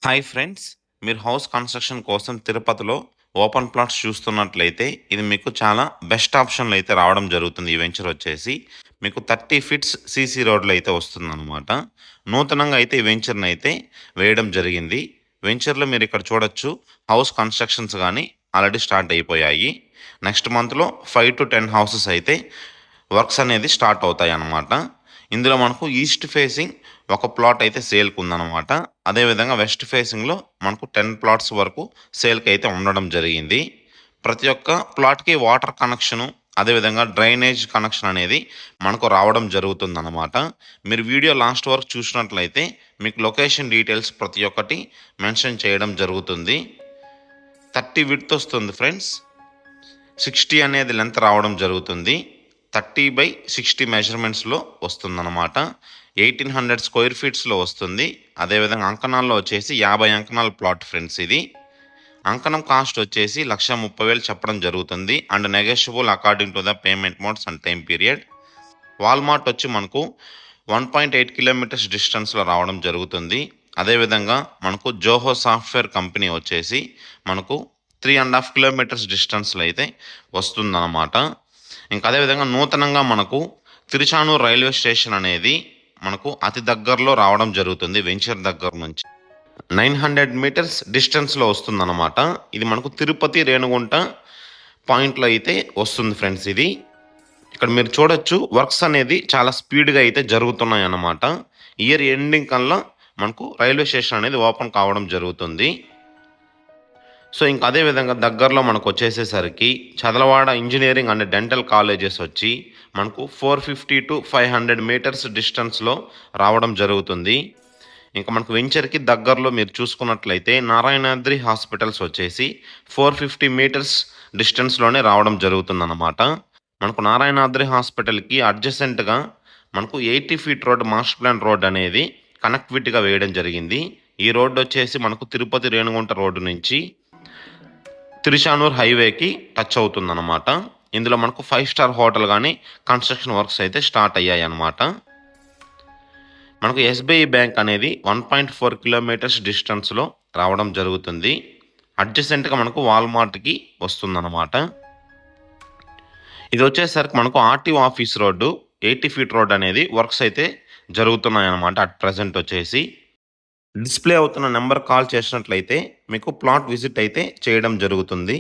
Hi friends, మీరు house construction కోసం తిరుపతిలో ఓపెన్ ప్లాట్స్ చూస్తున్నట్లయితే ఇది మీకు చాలా బెస్ట్ ఆప్షన్లో అయితే రావడం జరుగుతుంది. ఈ వెంచర్ వచ్చేసి మీకు 30 ఫీట్స్ సీసీ రోడ్లు అయితే వస్తుందన్నమాట. నూతనంగా అయితే ఈ వెంచర్ని అయితే వేయడం జరిగింది. వెంచర్లో మీరు ఇక్కడ చూడొచ్చు, హౌస్ కన్స్ట్రక్షన్స్ కానీ ఆల్రెడీ స్టార్ట్ అయిపోయాయి. నెక్స్ట్ మంత్లో 5 to 10 హౌసెస్ అయితే వర్క్స్ అనేది స్టార్ట్ అవుతాయి అన్నమాట. ఇందులో మనకు ఈస్ట్ ఫేసింగ్ ఒక ప్లాట్ అయితే సేల్కి ఉందన్నమాట. అదేవిధంగా వెస్ట్ ఫేసింగ్లో మనకు 10 ప్లాట్స్ వరకు సేల్కి అయితే ఉండడం జరిగింది. ప్రతి ఒక్క ప్లాట్కి వాటర్ కనెక్షను, అదేవిధంగా డ్రైనేజ్ కనెక్షన్ అనేది మనకు రావడం జరుగుతుందన్నమాట. మీరు వీడియో లాస్ట్ వరకు చూసినట్లయితే మీకు లొకేషన్ డీటెయిల్స్ ప్రతి ఒక్కటి మెన్షన్ చేయడం జరుగుతుంది. 30 విడ్త్ వస్తుంది ఫ్రెండ్స్, 60 అనేది లెంత్ రావడం జరుగుతుంది. 30/60 మెజర్మెంట్స్లో వస్తుందన్నమాట. 1800 స్క్వేర్ ఫీట్స్లో వస్తుంది. అదేవిధంగా అంకణాల్లో వచ్చేసి 50 అంకణాల ప్లాట్ ఫ్రెండ్స్. ఇది అంకణం కాస్ట్ వచ్చేసి 1,30,000 చెప్పడం జరుగుతుంది. And negotiable according to the payment modes and time period. Walmart వచ్చి మనకు 1.8 కిలోమీటర్స్ డిస్టెన్స్లో రావడం జరుగుతుంది. అదేవిధంగా మనకు జోహో సాఫ్ట్వేర్ కంపెనీ వచ్చేసి మనకు 3.5 కిలోమీటర్స్ డిస్టెన్స్లో అయితే వస్తుందన్నమాట. ఇంకా అదేవిధంగా నూతనంగా మనకు తిరుచానూరు రైల్వే స్టేషన్ అనేది మనకు అతి దగ్గరలో రావడం జరుగుతుంది. వెంచర్ దగ్గర నుంచి 900 మీటర్స్ డిస్టెన్స్లో వస్తుందన్నమాట. ఇది మనకు తిరుపతి రేణుగుంట పాయింట్లో అయితే వస్తుంది ఫ్రెండ్స్. ఇది ఇక్కడ మీరు చూడొచ్చు, వర్క్స్ అనేది చాలా స్పీడ్గా అయితే జరుగుతున్నాయి అన్నమాట. ఇయర్ ఎండింగ్ కల్లా మనకు రైల్వే స్టేషన్ అనేది ఓపెన్ కావడం జరుగుతుంది. సో ఇంకా అదేవిధంగా దగ్గరలో మనకు వచ్చేసేసరికి Chadalavada engineering and dental colleges వచ్చి మనకు 450 to 500 మీటర్స్ డిస్టెన్స్లో రావడం జరుగుతుంది. ఇంకా మనకు వెంచర్కి దగ్గరలో మీరు చూసుకున్నట్లయితే నారాయణాద్రి హాస్పిటల్స్ వచ్చేసి 450 మీటర్స్ డిస్టెన్స్లోనే రావడం జరుగుతుందన్నమాట. మనకు నారాయణాద్రి హాస్పిటల్కి అడ్జసెంట్గా మనకు 80 feet road master plan road అనేది కనెక్టివిటీగా వేయడం జరిగింది. ఈ రోడ్డు వచ్చేసి మనకు తిరుపతి రేణుగుంట రోడ్డు నుంచి తిరుచానూరు హైవేకి టచ్ అవుతుందన్నమాట. ఇందులో మనకు 5 స్టార్ హోటల్ కానీ కన్స్ట్రక్షన్ వర్క్స్ అయితే స్టార్ట్ అయ్యాయి అన్నమాట. మనకు ఎస్బీఐ బ్యాంక్ అనేది 1.4 కిలోమీటర్స్ డిస్టెన్స్లో రావడం జరుగుతుంది. అడ్జసెంట్గా మనకు వాల్మార్ట్కి వస్తుందన్నమాట. ఇది వచ్చేసరికి మనకు RTO office road 80 feet road అనేది వర్క్స్ అయితే జరుగుతున్నాయి అన్నమాట. అట్ ప్రజెంట్ వచ్చేసి డిస్ప్లే అవుతున్న నెంబర్ కాల్ చేసినట్లయితే మీకు ప్లాట్ విజిట్ అయితే చేయడం జరుగుతుంది.